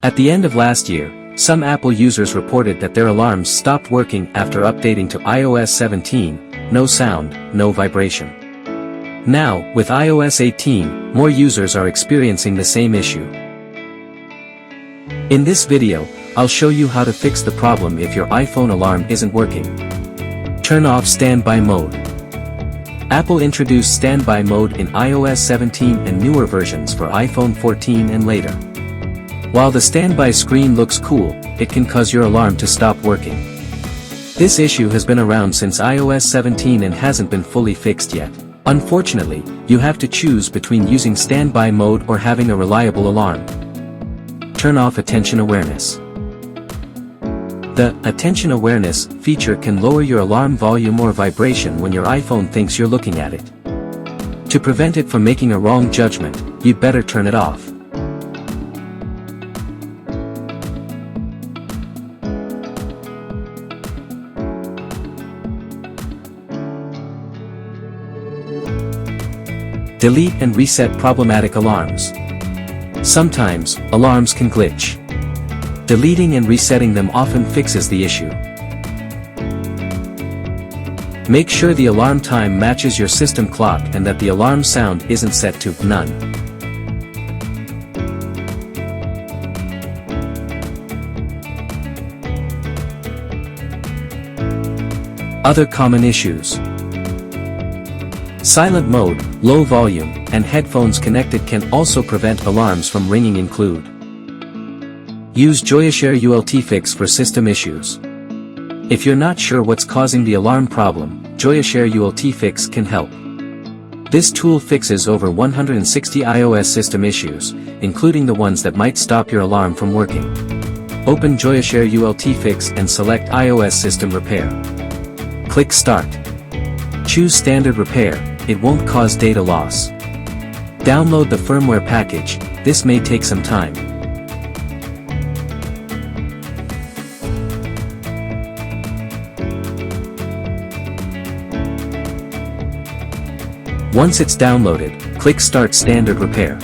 At the end of last year, some Apple users reported that their alarms stopped working after updating to iOS 17, no sound, no vibration. Now, with iOS 18, more users are experiencing the same issue. In this video, I'll show you how to fix the problem if your iPhone alarm isn't working. Turn off standby mode. Apple introduced standby mode in iOS 17 and newer versions for iPhone 14 and later. While the standby screen looks cool, it can cause your alarm to stop working. This issue has been around since iOS 17 and hasn't been fully fixed yet. Unfortunately, you have to choose between using standby mode or having a reliable alarm. Turn off attention awareness. The attention awareness feature can lower your alarm volume or vibration when your iPhone thinks you're looking at it. To prevent it from making a wrong judgment, you'd better turn it off. Delete and reset problematic alarms. Sometimes, alarms can glitch. Deleting and resetting them often fixes the issue. Make sure the alarm time matches your system clock and that the alarm sound isn't set to none. Other common issues. Silent mode, low volume, and headphones connected can also prevent alarms from ringing. Include. Use Joyoshare UltFix for system issues. If you're not sure what's causing the alarm problem, Joyoshare UltFix can help. This tool fixes over 160 iOS system issues, including the ones that might stop your alarm from working. Open Joyoshare UltFix and select iOS System Repair. Click Start. Choose Standard Repair, it won't cause data loss. Download the firmware package, this may take some time. Once it's downloaded, click Start Standard Repair.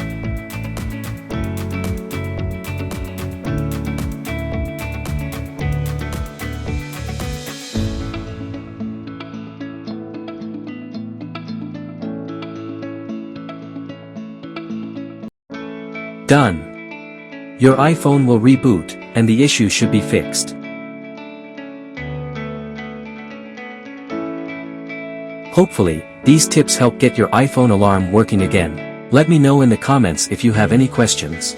Done. Your iPhone will reboot, and the issue should be fixed. Hopefully, these tips help get your iPhone alarm working again. Let me know in the comments if you have any questions.